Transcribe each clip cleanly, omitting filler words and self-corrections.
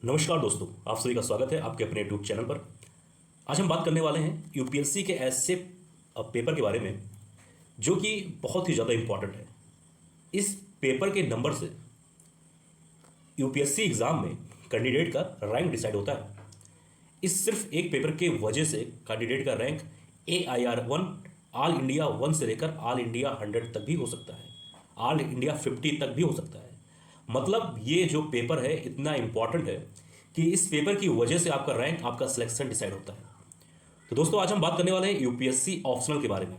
नमस्कार दोस्तों, आप सभी का स्वागत है आपके अपने यूट्यूब चैनल पर। आज हम बात करने वाले हैं यूपीएससी के ऐसे पेपर के बारे में जो कि बहुत ही ज़्यादा इम्पोर्टेंट है। इस पेपर के नंबर से यूपीएससी एग्ज़ाम में कैंडिडेट का रैंक डिसाइड होता है। इस सिर्फ एक पेपर के वजह से कैंडिडेट का रैंक AIR 1 ऑल इंडिया 1 से लेकर ऑल इंडिया 100 तक भी हो सकता है, ऑल इंडिया 50 तक भी हो सकता है। मतलब ये जो पेपर है इतना इम्पॉर्टेंट है कि इस पेपर की वजह से आपका रैंक, आपका सिलेक्शन डिसाइड होता है। तो दोस्तों, आज हम बात करने वाले हैं यूपीएससी ऑप्शनल के बारे में।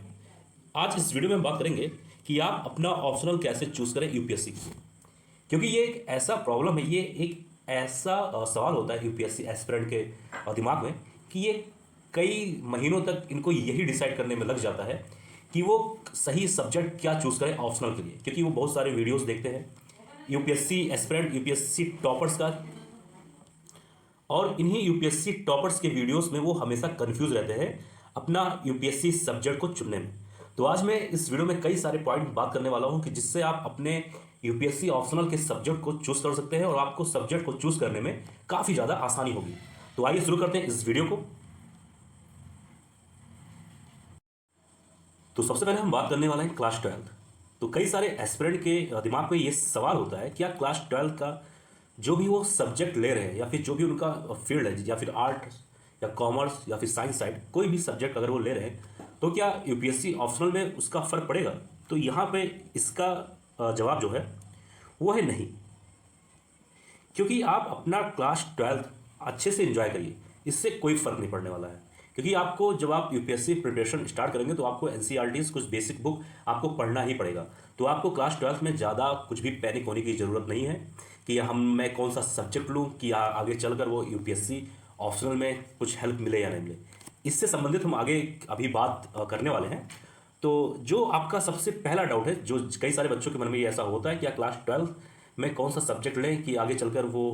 आज इस वीडियो में हम बात करेंगे कि आप अपना ऑप्शनल कैसे चूज करें यूपीएससी के लिए, क्योंकि ये एक ऐसा प्रॉब्लम है, ये एक ऐसा सवाल होता है यूपीएससी एस्पिरेंट के दिमाग में कि ये कई महीनों तक इनको यही डिसाइड करने में लग जाता है कि वो सही सब्जेक्ट क्या चूज़ करें ऑप्शनल के लिए, क्योंकि वो बहुत सारे वीडियोस देखते हैं यूपीएससी एस्पिरेंट, यूपीएससी टॉपर्स का, और इन्हीं यूपीएससी टॉपर्स के वीडियोस में वो हमेशा कंफ्यूज रहते हैं अपना यूपीएससी सब्जेक्ट को चुनने में। तो आज मैं इस वीडियो में कई सारे पॉइंट बात करने वाला हूं कि जिससे आप अपने यूपीएससी ऑप्शनल के सब्जेक्ट को चूज कर सकते हैं और आपको सब्जेक्ट को चूज करने में काफ़ी ज़्यादा आसानी होगी। तो आइए शुरू करते हैं इस वीडियो को। तो सबसे पहले हम बात करने वाले हैं क्लास 12। तो कई सारे एस्पिरेंट के दिमाग में ये सवाल होता है कि आप क्लास 12 का जो भी वो सब्जेक्ट ले रहे हैं या फिर जो भी उनका फील्ड है, या फिर आर्ट या कॉमर्स या फिर साइंस साइड, कोई भी सब्जेक्ट अगर वो ले रहे हैं तो क्या यूपीएससी ऑप्शनल में उसका फ़र्क पड़ेगा? तो यहाँ पे इसका जवाब जो है वो है नहीं, क्योंकि आप अपना क्लास 12 अच्छे से एंजॉय करिए, इससे कोई फ़र्क नहीं पड़ने वाला है। क्योंकि आपको जब आप यूपीएससी प्रिपरेशन स्टार्ट करेंगे तो आपको एनसीईआरटीज़ कुछ बेसिक बुक आपको पढ़ना ही पड़ेगा। तो आपको क्लास 12 में ज़्यादा कुछ भी पैनिक होने की ज़रूरत नहीं है कि मैं कौन सा सब्जेक्ट लूँ कि आगे चलकर वो यूपीएससी ऑप्शनल में कुछ हेल्प मिले या नहीं मिले। इससे संबंधित हम आगे अभी बात करने वाले हैं। तो जो आपका सबसे पहला डाउट है, जो कई सारे बच्चों के मन में ये ऐसा होता है कि क्लास 12 में कौन सा सब्जेक्ट लें कि आगे चलकर वो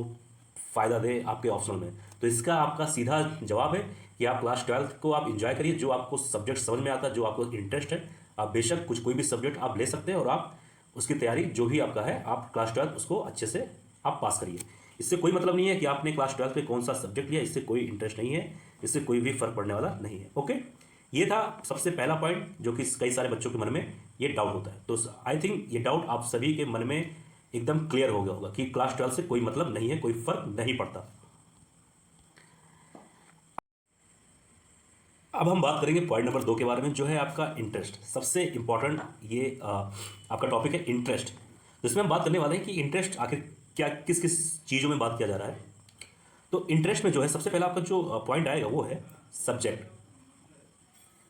फ़ायदा दे आपके ऑप्शनल में, तो इसका आपका सीधा जवाब है कि आप क्लास 12 को आप इंजॉय करिए। जो आपको सब्जेक्ट समझ में आता है, जो आपको इंटरेस्ट है, आप बेशक कोई भी सब्जेक्ट आप ले सकते हैं और आप उसकी तैयारी जो भी आपका है, आप क्लास 12 उसको अच्छे से आप पास करिए। इससे कोई मतलब नहीं है कि आपने क्लास 12 में कौन सा सब्जेक्ट लिया, इससे कोई इंटरेस्ट नहीं है, इससे कोई भी फर्क पड़ने वाला नहीं है। ओके, ये था सबसे पहला पॉइंट जो कि कई सारे बच्चों के मन में ये डाउट होता है। तो आई थिंक ये डाउट आप सभी के मन में एकदम क्लियर हो गया होगा कि क्लास 12 से कोई मतलब नहीं है, कोई फर्क नहीं पड़ता। अब हम बात करेंगे पॉइंट नंबर 2 के बारे में, जो है आपका इंटरेस्ट। सबसे इंपॉर्टेंट ये आपका टॉपिक है इंटरेस्ट, जिसमें हम बात करने वाले हैं कि इंटरेस्ट आखिर क्या, किस किस चीज़ों में बात किया जा रहा है। तो इंटरेस्ट में जो है सबसे पहला आपका जो पॉइंट आएगा वो है सब्जेक्ट।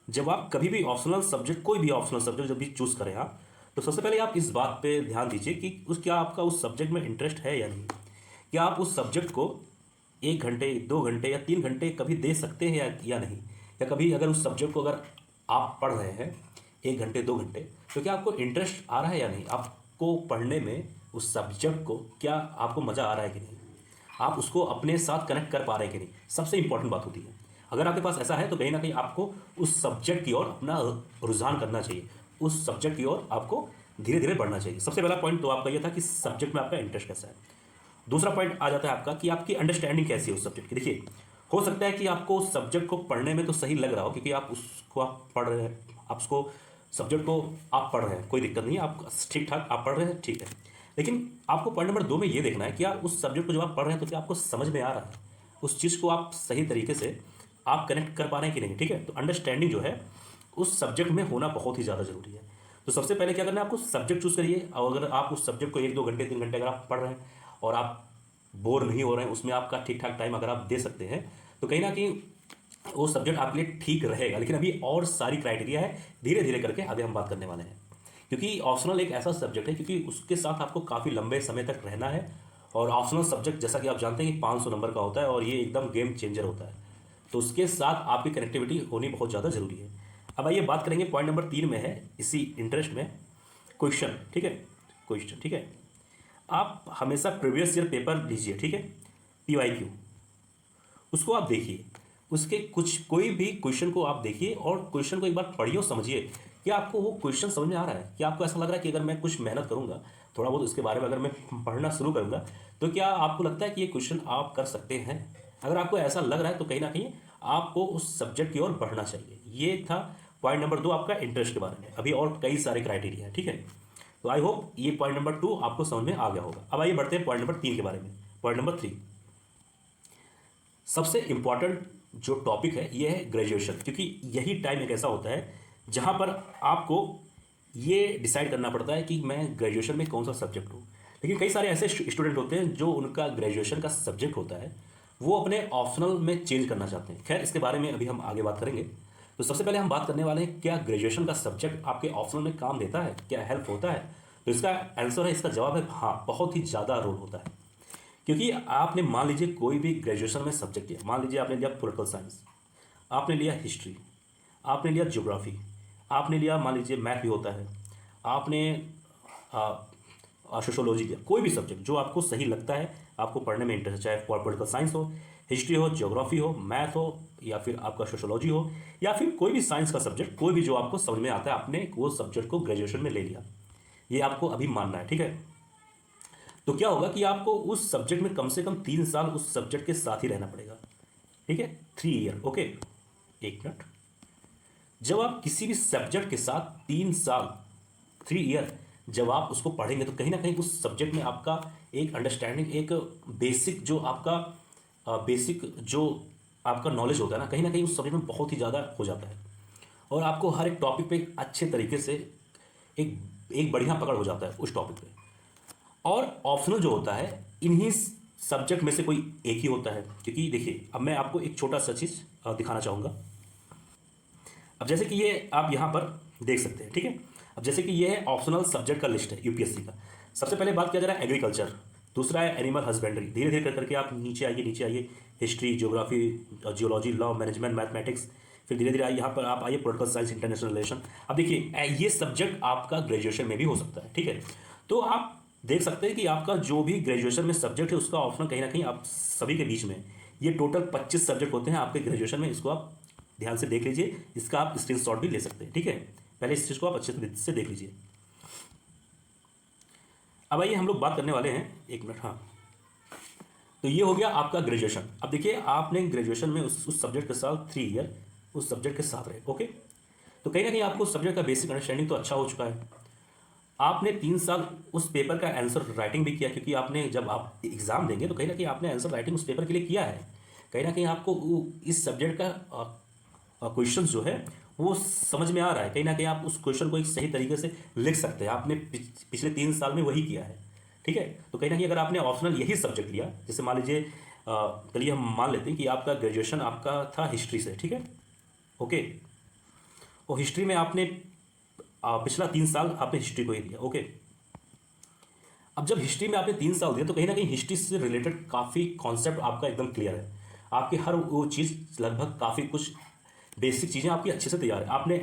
जब आप कभी भी ऑप्शनल सब्जेक्ट, कोई भी ऑप्शनल सब्जेक्ट जब भी चूज़ करें आप, तो सबसे पहले आप इस बात पे ध्यान दीजिए कि क्या आपका उस सब्जेक्ट में इंटरेस्ट है या नहीं। क्या आप उस सब्जेक्ट को 1 घंटे, 2 घंटे या 3 घंटे कभी दे सकते हैं या नहीं। या कभी अगर उस सब्जेक्ट को अगर आप पढ़ रहे हैं 1 घंटे, 2 घंटे, तो क्या आपको इंटरेस्ट आ रहा है या नहीं, आपको पढ़ने में उस सब्जेक्ट को क्या आपको मज़ा आ रहा है कि नहीं, आप उसको अपने साथ कनेक्ट कर पा रहे हैं कि नहीं, सबसे इंपॉर्टेंट बात होती है। अगर आपके पास ऐसा है तो कहीं ना कहीं आपको उस सब्जेक्ट की ओर अपना रुझान करना चाहिए, उस सब्जेक्ट की ओर आपको धीरे धीरे बढ़ना चाहिए। सबसे पहला पॉइंट तो आपका ये था कि सब्जेक्ट में आपका इंटरेस्ट कैसा है। दूसरा पॉइंट आ जाता है आपका कि आपकी अंडरस्टैंडिंग कैसी है उस सब्जेक्ट की। देखिए, हो सकता है कि आपको उस सब्जेक्ट को पढ़ने में तो सही लग रहा हो, क्योंकि आप उसको आप पढ़ रहे हैं, आप उसको सब्जेक्ट को आप पढ़ रहे हैं, कोई दिक्कत नहीं है, आप ठीक ठाक आप पढ़ रहे हैं, ठीक है। लेकिन आपको पॉइंट नंबर 2 में ये देखना है कि आप उस सब्जेक्ट को जब आप पढ़ रहे हैं तो क्या आपको समझ में आ रहा है, उस चीज़ को आप सही तरीके से आप कनेक्ट कर पा रहे हैं कि नहीं। ठीक है, तो अंडरस्टैंडिंग जो है उस सब्जेक्ट में होना बहुत ही ज़्यादा ज़रूरी है। तो सबसे पहले क्या करना है, आपको सब्जेक्ट चूज़ करिए। और अगर आप उस सब्जेक्ट को 1-2 घंटे, 3 घंटे अगर आप पढ़ रहे हैं और आप बोर नहीं हो रहे हैं, उसमें आपका ठीक ठाक टाइम अगर आप दे सकते हैं, तो कहीं ना कहीं वो सब्जेक्ट आपके लिए ठीक रहेगा। लेकिन अभी और सारी क्राइटेरिया है, धीरे धीरे करके आगे हम बात करने वाले हैं। क्योंकि ऑप्शनल एक ऐसा सब्जेक्ट है, क्योंकि उसके साथ आपको काफ़ी लंबे समय तक रहना है। और ऑप्शनल सब्जेक्ट जैसा कि आप जानते हैं कि 500 नंबर का होता है और ये एकदम गेम चेंजर होता है। तो उसके साथ आपकी कनेक्टिविटी होनी बहुत ज़्यादा ज़रूरी है। अब आइए बात करेंगे, पॉइंट नंबर 3 में है इसी इंटरेस्ट में क्वेश्चन। ठीक है, क्वेश्चन, ठीक है। आप हमेशा प्रीवियस ईयर पेपर लीजिए, ठीक है, PYQ, उसको आप देखिए, उसके कुछ कोई भी क्वेश्चन को आप देखिए और क्वेश्चन को एक बार पढ़िए और समझिए क्या आपको वो क्वेश्चन समझ में आ रहा है? क्या आपको ऐसा लग रहा है कि अगर मैं कुछ मेहनत करूंगा, थोड़ा बहुत उसके बारे में अगर मैं पढ़ना शुरू करूंगा, तो क्या आपको लगता है कि ये क्वेश्चन आप कर सकते हैं? अगर आपको ऐसा लग रहा है तो कहीं ना कहीं आपको उस सब्जेक्ट की ओर बढ़ना चाहिए। ये था पॉइंट नंबर 2 आपका इंटरेस्ट के बारे में। अभी और कई सारे क्राइटेरिया हैं, ठीक है। तो आई होप ये पॉइंट नंबर 2 आपको समझ में आ गया होगा। अब आइए बढ़ते हैं पॉइंट नंबर 3 के बारे में। पॉइंट नंबर 3, सबसे इंपॉर्टेंट जो टॉपिक है ये है ग्रेजुएशन, क्योंकि यही टाइम एक ऐसा होता है जहाँ पर आपको ये डिसाइड करना पड़ता है कि मैं ग्रेजुएशन में कौन सा सब्जेक्ट लूँ। लेकिन कई सारे ऐसे स्टूडेंट होते हैं जो उनका ग्रेजुएशन का सब्जेक्ट होता है वो अपने ऑप्शनल में चेंज करना चाहते हैं। खैर, इसके बारे में अभी हम आगे बात करेंगे। तो सबसे पहले हम बात करने वाले हैं, क्या ग्रेजुएशन का सब्जेक्ट आपके ऑप्शनल में काम देता है, क्या हेल्प होता है? तो इसका आंसर है, इसका जवाब है हाँ, बहुत ही ज़्यादा रोल होता है। क्योंकि आपने मान लीजिए कोई भी ग्रेजुएशन में सब्जेक्ट लिया, मान लीजिए आपने लिया पॉलिटिकल साइंस, आपने लिया हिस्ट्री, आपने लिया ज्योग्राफी, आपने लिया मान लीजिए मैथ भी होता है, आपने सोशोलॉजी लिया, कोई भी सब्जेक्ट जो आपको सही लगता है, आपको पढ़ने में इंटरेस्ट है, चाहे पॉलिटिकल साइंस हो, हिस्ट्री हो, ज्योग्राफी हो, मैथ हो, या फिर आपका सोशोलॉजी हो, या फिर कोई भी साइंस का सब्जेक्ट, कोई भी जो आपको समझ में आता है, आपने वो सब्जेक्ट को ग्रेजुएशन में ले लिया, ये आपको अभी मानना है, ठीक है। तो क्या होगा कि आपको उस सब्जेक्ट में कम से कम 3 साल उस सब्जेक्ट के साथ ही रहना पड़ेगा, ठीक है, 3 ईयर, ओके। एक मिनट, जब आप किसी भी सब्जेक्ट के साथ 3 साल, 3 ईयर जब आप उसको पढ़ेंगे तो कहीं ना कहीं उस सब्जेक्ट में आपका एक अंडरस्टैंडिंग, एक बेसिक जो आपका बेसिक जो आपका नॉलेज होता है ना कहीं उस सब्जेक्ट में बहुत ही ज़्यादा हो जाता है। और आपको हर एक टॉपिक पे एक अच्छे तरीके से एक एक बढ़िया पकड़ हो जाता है उस टॉपिक पे। और ऑप्शनल जो होता है इन्हीं सब्जेक्ट में से कोई एक ही होता है। क्योंकि देखिए, अब मैं आपको एक छोटा सा चीज़ दिखाना चाहूँगा। अब जैसे कि ये आप यहाँ पर देख सकते हैं, ठीक है। अब जैसे कि ये है ऑप्शनल सब्जेक्ट का लिस्ट है यूपीएससी का। सबसे पहले बात किया जा रहा है एग्रीकल्चर, दूसरा है एनिमल हस्बेंड्री, धीरे धीरे कर करके आप नीचे आइए, नीचे आइए, history, geography, geology, law, management, mathematics, फिर धीरे धीरे आइए यहाँ पर आप आइए पॉलिटिकल साइंस, इंटरनेशनल रिलेशन। अब देखिए ये सब्जेक्ट आपका ग्रेजुएशन में भी हो सकता है, ठीक है। तो आप देख सकते हैं कि आपका जो भी ग्रेजुएशन में सब्जेक्ट है उसका ऑप्शनल कहीं ना कहीं आप सभी के बीच में, ये टोटल 25 सब्जेक्ट होते हैं आपके ग्रेजुएशन में। इसको आप ध्यान से देख लीजिए, इसका आप स्क्रीनशॉट भी ले सकते हैं, ठीक है। पहले इस चीज़ को आप अच्छे से देख लीजिए। अब आइए हम लोग बात करने वाले हैं, एक मिनट, हाँ। तो ये हो गया आपका ग्रेजुएशन। अब देखिए आपने ग्रेजुएशन में उस सब्जेक्ट के साथ 3 ईयर उस सब्जेक्ट के साथ रहे, ओके। तो कहीं ना कहीं आपको सब्जेक्ट का बेसिक अंडरस्टैंडिंग तो अच्छा हो चुका है। आपने 3 साल उस पेपर का आंसर राइटिंग भी किया, क्योंकि आपने जब आप एग्ज़ाम देंगे तो कहीं ना कहीं आपने आंसर राइटिंग उस पेपर के लिए किया है। कहीं ना कहीं आपको इस सब्जेक्ट का क्वेश्चन जो है वो समझ में आ रहा है। कहीं ना कहीं आप उस क्वेश्चन को एक सही तरीके से लिख सकते हैं, आपने पिछले 3 साल में वही किया है, ठीक है। तो कहीं ना कहीं अगर आपने ऑप्शनल यही सब्जेक्ट लिया, जैसे मान लीजिए चलिए हम मान लेते हैं कि आपका ग्रेजुएशन आपका था हिस्ट्री से, ठीक है, ओके। और हिस्ट्री में आपने पिछला 3 साल आपने हिस्ट्री को ही दिया, ओके। अब जब हिस्ट्री में आपने 3 साल दिया तो कहीं ना कहीं हिस्ट्री से रिलेटेड काफ़ी कॉन्सेप्ट आपका एकदम क्लियर है। आपकी हर वो चीज़ लगभग काफ़ी कुछ बेसिक चीज़ें आपकी अच्छे से तैयार है। आपने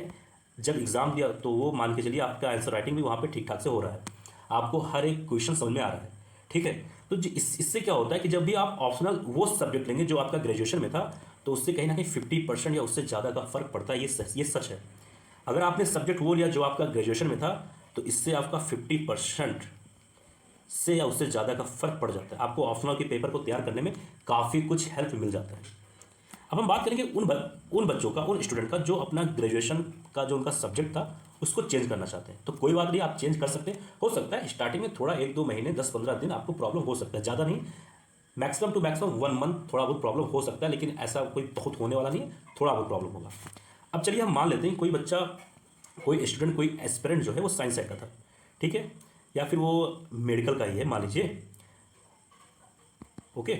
जब एग्ज़ाम दिया तो वो मान के चलिए आपका आंसर राइटिंग भी वहाँ पे ठीक ठाक से हो रहा है, आपको हर एक क्वेश्चन समझ में आ रहा है, ठीक है। तो इससे क्या होता है कि जब भी आप ऑप्शनल वो सब्जेक्ट लेंगे जो आपका ग्रेजुएशन में था, तो उससे कहीं ना कहीं 50% या उससे ज़्यादा का फ़र्क पड़ता है। ये सच है। अगर आपने सब्जेक्ट वो लिया जो आपका ग्रेजुएशन में था, तो इससे आपका 50% से या उससे ज़्यादा का फ़र्क पड़ जाता है। आपको ऑप्शनल के पेपर को तैयार करने में काफ़ी कुछ हेल्प मिल जाता है। अब हम बात करेंगे उन बच्चों का, उन स्टूडेंट का जो अपना ग्रेजुएशन का जो उनका सब्जेक्ट था उसको चेंज करना चाहते हैं। तो कोई बात नहीं, आप चेंज कर सकते हैं। हो सकता है स्टार्टिंग में थोड़ा 1-2 महीने, 10-15 दिन आपको प्रॉब्लम हो सकता है, ज़्यादा नहीं, मैक्सिमम टू मैक्सिमम 1 मंथ थोड़ा बहुत प्रॉब्लम हो सकता है, लेकिन ऐसा कोई बहुत होने वाला नहीं है, थोड़ा बहुत प्रॉब्लम होगा। अब चलिए हम मान लेते हैं कोई बच्चा, कोई स्टूडेंट, कोई एस्पिरेंट जो है वो साइंस साइड का था, ठीक है, या फिर वो मेडिकल का ही है मान लीजिए, ओके।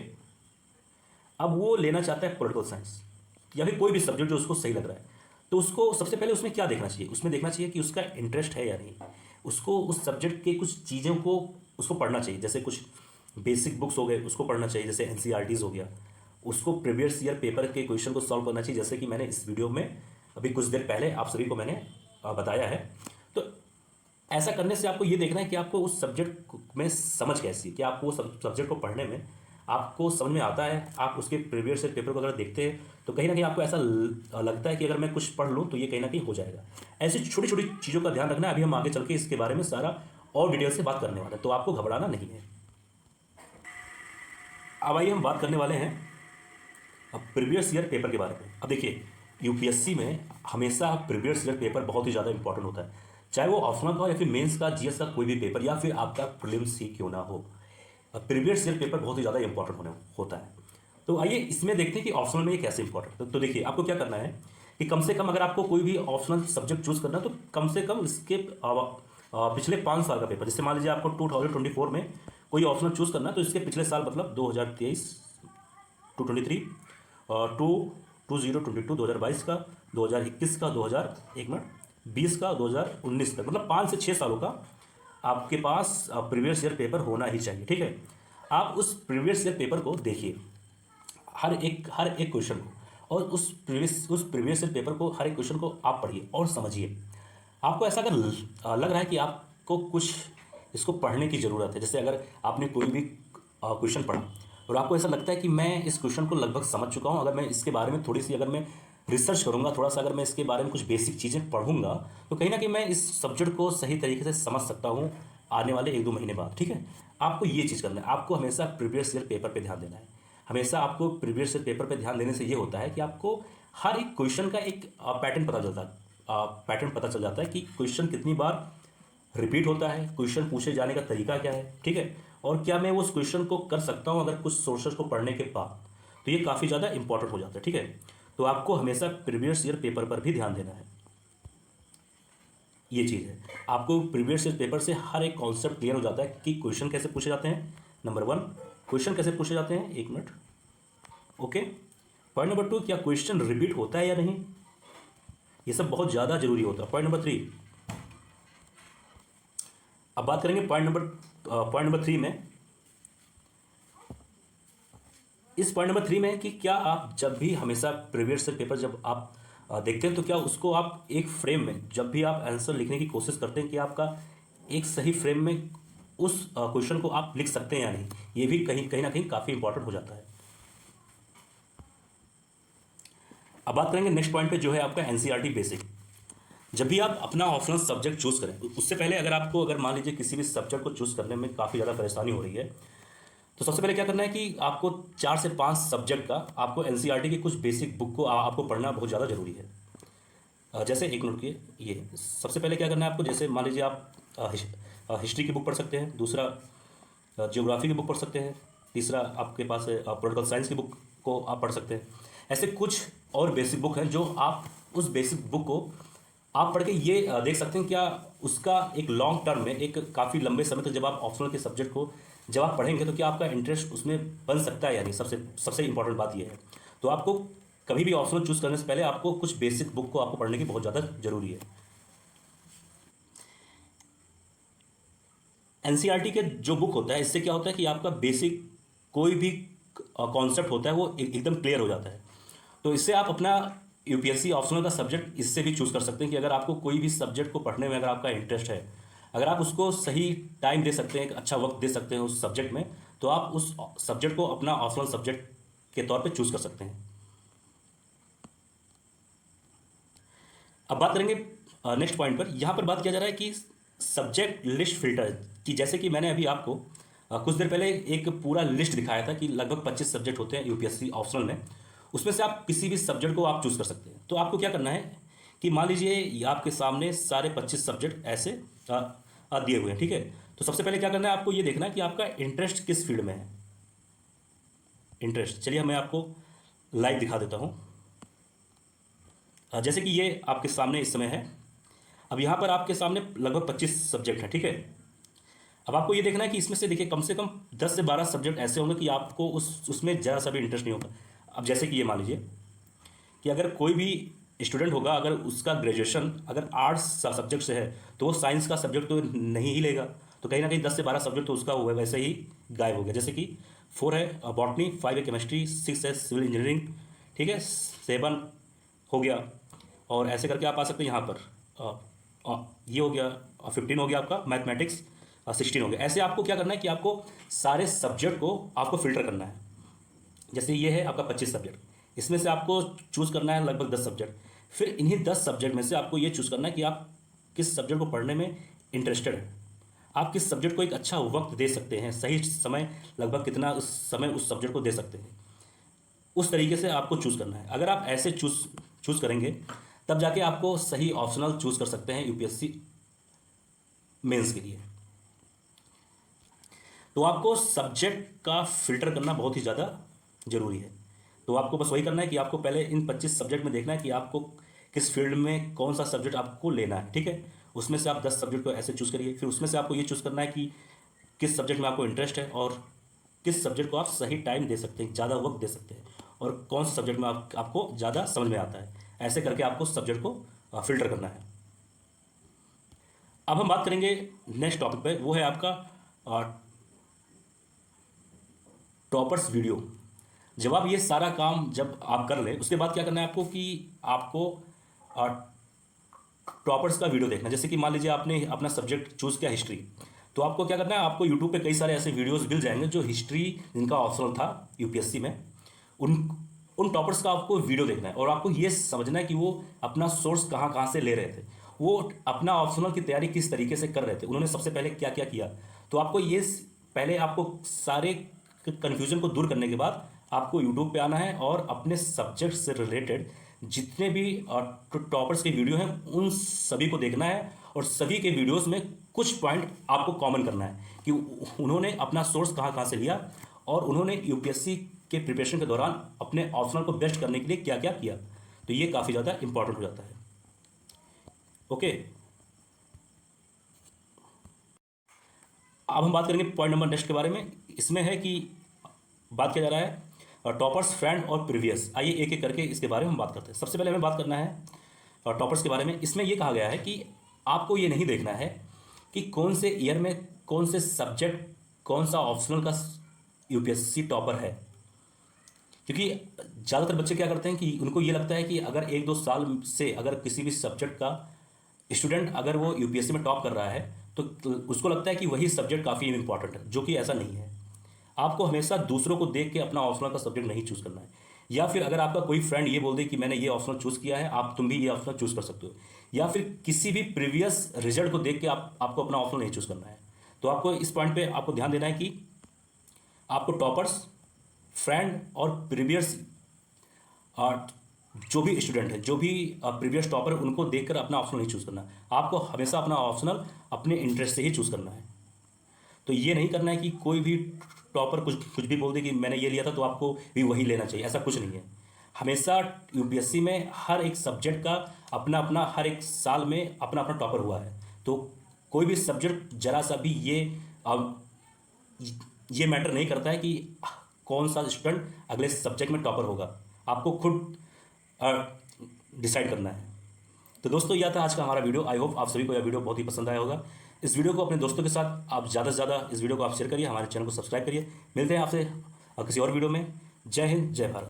अब वो लेना चाहता है पॉलिटिकल साइंस या फिर कोई भी सब्जेक्ट जो उसको सही लग रहा है। तो उसको सबसे पहले उसमें क्या देखना चाहिए? उसमें देखना चाहिए कि उसका इंटरेस्ट है या नहीं। उसको उस सब्जेक्ट के कुछ चीज़ों को उसको पढ़ना चाहिए, जैसे कुछ बेसिक बुक्स हो गए उसको पढ़ना चाहिए, जैसे एनसीईआरटीज़ हो गया। उसको प्रीवियस ईयर पेपर के क्वेश्चन को सॉल्व करना चाहिए, जैसे कि मैंने इस वीडियो में अभी कुछ देर पहले आप सभी को मैंने बताया है। तो ऐसा करने से आपको ये देखना है कि आपको उस सब्जेक्ट में समझ कैसी है, कि आपको उस सब्जेक्ट को पढ़ने में आपको समझ में आता है, आप उसके प्रीवियस ईयर पेपर को अगर देखते हैं तो कहीं ना कहीं आपको ऐसा लगता है कि अगर मैं कुछ पढ़ लूँ तो ये कहीं ना कहीं हो जाएगा। ऐसी छोटी छोटी चीज़ों का ध्यान रखना है। अभी हम आगे चल के इसके बारे में सारा और डिटेल से बात करने वाले हैं, तो आपको घबराना नहीं है। अब आइए हम बात करने वाले हैं अब प्रीवियस ईयर पेपर के बारे में। अब देखिए, यूपीएससी में हमेशा प्रीवियस ईयर पेपर बहुत ही ज़्यादा इंपॉर्टेंट होता है, चाहे वो ऑप्शनल का हो या फिर मेंस का, जीएस का कोई भी पेपर, या फिर आपका प्रीलिम्स ही क्यों ना हो, प्रीवियस ईयर पेपर बहुत ही ज़्यादा इंपॉर्टेंट होता है। तो आइए इसमें देखते हैं कि ऑप्शनल में ये कैसे इंपॉर्टेंट है। तो देखिए, आपको क्या करना है कि कम से कम अगर आपको कोई भी ऑप्शनल सब्जेक्ट चूज करना है तो कम से कम इसके पिछले 5 साल का पेपर, जैसे मान लीजिए आपको 2024 में कोई ऑप्शनल चूज करना है तो इसके पिछले साल मतलब 2023 टू 23 और 2022 2022 का, 2021 का, 2020 का, 2019 तक, मतलब 5 से 6 सालों का आपके पास प्रीवियस ईयर पेपर होना ही चाहिए। ठीक है, आप उस प्रीवियस ईयर पेपर को देखिए, हर एक क्वेश्चन को, और उस प्रीवियस ईयर पेपर को, हर एक क्वेश्चन को आप पढ़िए और समझिए। आपको ऐसा अगर लग रहा है कि आपको कुछ इसको पढ़ने की ज़रूरत है, जैसे अगर आपने कोई भी क्वेश्चन पढ़ा और आपको ऐसा लगता है कि मैं इस क्वेश्चन को लगभग समझ चुका हूँ, अगर मैं इसके बारे में थोड़ी सी अगर मैं रिसर्च करूँगा, थोड़ा सा अगर मैं इसके बारे में कुछ बेसिक चीज़ें पढ़ूंगा तो कहीं ना कहीं मैं इस सब्जेक्ट को सही तरीके से समझ सकता हूँ आने वाले 1-2 महीने बाद। ठीक है, आपको ये चीज़ करना है। आपको हमेशा प्रीवियस ईयर पेपर पे ध्यान देना है। हमेशा आपको प्रीवियस ईयर पेपर पे ध्यान देने से ये होता है कि आपको हर एक क्वेश्चन का एक पैटर्न पता चल जाता है कि क्वेश्चन कितनी बार रिपीट होता है, क्वेश्चन पूछे जाने का तरीका क्या है। ठीक है, और क्या मैं उस क्वेश्चन को कर सकता हूँ अगर कुछ सोर्सेज को पढ़ने के बाद, तो ये काफ़ी ज़्यादा इंपॉर्टेंट हो जाता है। ठीक है, तो आपको हमेशा प्रीवियस ईयर पेपर पर भी ध्यान देना है। ये चीज़ है, आपको प्रीवियस ईयर पेपर से हर एक कॉन्सेप्ट क्लियर हो जाता है कि क्वेश्चन कैसे पूछे जाते हैं। नंबर 1, क्वेश्चन कैसे पूछे जाते हैं, 1 मिनट। ओके, पॉइंट नंबर 2, क्या क्वेश्चन रिपीट होता है या नहीं, ये सब बहुत ज़्यादा जरूरी होता है। पॉइंट नंबर 3, अब बात करेंगे पॉइंट नंबर 3 में। इस पॉइंट नंबर 3 में कि क्या आप जब भी हमेशा प्रीवियस ईयर पेपर जब आप देखते हैं तो क्या उसको आप एक फ्रेम में, जब भी आप आंसर लिखने की कोशिश करते हैं कि आपका एक सही फ्रेम में उस क्वेश्चन को आप लिख सकते हैं या नहीं, ये भी कहीं ना कहीं काफ़ी इंपॉर्टेंट हो जाता है। अब बात करेंगे नेक्स्ट पॉइंट पे, जो है आपका एनसीईआरटी बेसिक। जब भी आप अपना ऑप्शनल सब्जेक्ट चूज़ करें उससे पहले अगर मान लीजिए किसी भी सब्जेक्ट को चूज़ करने में काफ़ी ज़्यादा परेशानी हो रही है, तो सबसे पहले क्या करना है कि आपको 4 से 5 सब्जेक्ट का आपको एनसीईआरटी की कुछ बेसिक बुक को आपको पढ़ना बहुत ज़्यादा ज़रूरी है। जैसे एक नोट किए, ये सबसे पहले क्या करना है आपको, जैसे मान लीजिए आप हिस्ट्री की बुक पढ़ सकते हैं, दूसरा ज्योग्राफी की बुक पढ़ सकते हैं, तीसरा आपके पास है पॉलिटिकल साइंस की बुक को आप पढ़ सकते हैं। ऐसे कुछ और बेसिक बुक हैं जो आप उस बेसिक बुक को आप पढ़ के ये देख सकते हैं क्या उसका एक लॉन्ग टर्म में, एक काफ़ी लंबे समय तक जब आप ऑप्शनल के सब्जेक्ट को जब आप पढ़ेंगे तो क्या आपका इंटरेस्ट उसमें बन सकता है या नहीं। सबसे सबसे इंपॉर्टेंट बात यह है। तो आपको कभी भी ऑप्शनल चूज़ करने से पहले आपको कुछ बेसिक बुक को आपको पढ़ने की बहुत ज़्यादा ज़रूरी है। एनसीईआरटी के जो बुक होता है, इससे क्या होता है कि आपका बेसिक कोई भी कॉन्सेप्ट होता है वो एकदम क्लियर हो जाता है। तो इससे आप अपना यूपीएससी ऑप्शनल का सब्जेक्ट इससे भी चूज़ कर सकते हैं कि अगर आपको कोई भी सब्जेक्ट को पढ़ने में अगर आपका इंटरेस्ट है, अगर आप उसको सही टाइम दे सकते हैं, एक अच्छा वक्त दे सकते हैं उस सब्जेक्ट में, तो आप उस सब्जेक्ट को अपना ऑप्शनल सब्जेक्ट के तौर पे चूज़ कर सकते हैं। अब बात करेंगे नेक्स्ट पॉइंट पर। यहाँ पर बात किया जा रहा है कि सब्जेक्ट लिस्ट फिल्टर की, जैसे कि मैंने अभी आपको कुछ देर पहले एक पूरा लिस्ट दिखाया था कि लगभग 25 सब्जेक्ट होते हैं यूपीएससी ऑप्शनल में, उसमें से आप किसी भी सब्जेक्ट को आप चूज़ कर सकते हैं। तो आपको क्या करना है कि मान लीजिए ये आपके सामने सारे 25 सब्जेक्ट ऐसे दिए हुए हैं। ठीक है, तो सबसे पहले क्या करना है, आपको ये देखना है कि आपका इंटरेस्ट किस फील्ड में है। इंटरेस्ट, चलिए मैं आपको लाइव दिखा देता हूँ। जैसे कि ये आपके सामने इस समय है। अब यहाँ पर आपके सामने लगभग 25 सब्जेक्ट हैं। ठीक है, अब आपको ये देखना है कि इसमें से देखिए कम से कम 10 से 12 सब्जेक्ट ऐसे होंगे कि आपको उसमें ज़रा सा भी इंटरेस्ट नहीं होगा। अब जैसे कि ये मान लीजिए कि अगर कोई भी स्टूडेंट होगा, अगर उसका ग्रेजुएशन अगर आर्ट्स सब्जेक्ट से है तो वो साइंस का सब्जेक्ट तो नहीं ही लेगा, तो कहीं ना कहीं 10 से 12 सब्जेक्ट तो उसका हुआ वैसे ही गायब हो गया। जैसे कि 4 है बॉटनी, 5 है केमिस्ट्री, 6 है सिविल इंजीनियरिंग, ठीक है, 7 हो गया, और ऐसे करके आप आ सकते हैं यहाँ पर। ये हो गया 15 हो गया आपका मैथमेटिक्स, 16 हो गए। ऐसे आपको क्या करना है कि आपको सारे सब्जेक्ट को आपको फिल्टर करना है। जैसे ये है आपका 25 सब्जेक्ट, इसमें से आपको चूज़ करना है लगभग 10 सब्जेक्ट। फिर इन्हीं 10 सब्जेक्ट में से आपको ये चूज़ करना है कि आप किस सब्जेक्ट को पढ़ने में इंटरेस्टेड है, आप किस सब्जेक्ट को एक अच्छा वक्त दे सकते हैं, सही समय लगभग कितना उस समय उस सब्जेक्ट को दे सकते हैं, उस तरीके से आपको चूज़ करना है। अगर आप ऐसे चूज़ करेंगे तब जाके आपको सही ऑप्शनल चूज़ कर सकते हैं यूपीएससी मेंस के लिए। तो आपको सब्जेक्ट का फिल्टर करना बहुत ही ज़्यादा ज़रूरी है। तो आपको बस वही करना है कि आपको पहले इन 25 सब्जेक्ट में देखना है कि आपको किस फील्ड में कौन सा सब्जेक्ट आपको लेना है, ठीक है। उसमें से आप 10 सब्जेक्ट को ऐसे चूज़ करिए। फिर उसमें से आपको ये चूज़ करना है कि किस सब्जेक्ट में आपको इंटरेस्ट है और किस सब्जेक्ट को आप सही टाइम दे सकते हैं, ज़्यादा वक्त दे सकते हैं, और कौन से सब्जेक्ट में आपको ज़्यादा समझ में आता है। ऐसे करके आपको सब्जेक्ट को फिल्टर करना है। अब हम बात करेंगे नेक्स्ट टॉपिक पे, वो है आपका टॉपर्स वीडियो। जब आप ये सारा काम जब आप कर लें उसके बाद क्या करना है आपको कि आपको टॉपर्स का वीडियो देखना। जैसे कि मान लीजिए आपने अपना सब्जेक्ट चूज़ किया हिस्ट्री, तो आपको क्या करना है, आपको यूट्यूब पे कई सारे ऐसे वीडियोस मिल जाएंगे जो हिस्ट्री जिनका ऑप्शनल था यूपीएससी में, उन उन टॉपर्स का आपको वीडियो देखना है और आपको ये समझना है कि वो अपना सोर्स कहाँ कहाँ से ले रहे थे, वो अपना ऑप्शनल की तैयारी किस तरीके से कर रहे थे, उन्होंने सबसे पहले क्या क्या किया। तो आपको ये पहले आपको सारे कन्फ्यूजन को दूर करने के बाद आपको यूट्यूब पे आना है और अपने सब्जेक्ट से रिलेटेड जितने भी टॉपर्स के वीडियो हैं उन सभी को देखना है, और सभी के वीडियोस में कुछ पॉइंट आपको कॉमन करना है कि उन्होंने अपना सोर्स कहाँ कहाँ से लिया और उन्होंने यूपीएससी के प्रिपरेशन के दौरान अपने ऑप्शनल को बेस्ट करने के लिए क्या क्या किया। तो ये काफ़ी ज़्यादा इंपॉर्टेंट हो जाता है। ओके, अब हम बात करेंगे पॉइंट नंबर नेक्स्ट के बारे में। इसमें है कि बात किया जा रहा है टॉपर्स फ्रेंड और प्रीवियस। आइए एक एक करके इसके बारे में हम बात करते हैं। सबसे पहले हमें बात करना है टॉपर्स के बारे में। इसमें यह कहा गया है कि आपको ये नहीं देखना है कि कौन से ईयर में कौन से सब्जेक्ट कौन सा ऑप्शनल का यूपीएससी टॉपर है, क्योंकि ज़्यादातर बच्चे क्या करते हैं कि उनको ये लगता है कि अगर 1-2 साल से अगर किसी भी सब्जेक्ट का स्टूडेंट अगर वो यूपीएससी में टॉप कर रहा है तो उसको लगता है कि वही सब्जेक्ट काफ़ी इंपॉर्टेंट है, जो कि ऐसा नहीं है। आपको हमेशा दूसरों को देख के अपना ऑप्शनल का सब्जेक्ट नहीं चूज़ करना है। या फिर अगर आपका कोई फ्रेंड ये बोल दे कि मैंने ये ऑप्शनल चूज़ किया है, तुम भी ये ऑप्शनल चूज़ कर सकते हो, या फिर किसी भी प्रीवियस रिजल्ट को देख के आपको अपना ऑप्शनल नहीं चूज़ करना है। तो आपको इस पॉइंट पे आपको ध्यान देना है कि आपको टॉपर्स, फ्रेंड और प्रीवियस जो भी स्टूडेंट है, जो भी प्रीवियस टॉपर है, उनको देखकर अपना ऑप्शनल नहीं चूज़ करना। आपको हमेशा अपना ऑप्शनल अपने इंटरेस्ट से ही चूज़ करना है। तो ये नहीं करना है कि कोई भी टॉपर कुछ भी बोल दे कि मैंने ये लिया था तो आपको भी वही लेना चाहिए, ऐसा कुछ नहीं है। हमेशा यूपीएससी में हर एक सब्जेक्ट का अपना अपना, हर एक साल में अपना अपना टॉपर हुआ है। तो कोई भी सब्जेक्ट जरा सा भी ये मैटर नहीं करता है कि कौन सा स्टूडेंट अगले सब्जेक्ट में टॉपर होगा, आपको खुद डिसाइड करना है। तो दोस्तों यह था आज का हमारा वीडियो। आई होप आप सभी को यह वीडियो बहुत ही पसंद आया होगा। इस वीडियो को अपने दोस्तों के साथ आप ज़्यादा से ज़्यादा इस वीडियो को आप शेयर करिए, हमारे चैनल को सब्सक्राइब करिए। मिलते हैं आपसे किसी और वीडियो में। जय हिंद, जय भारत।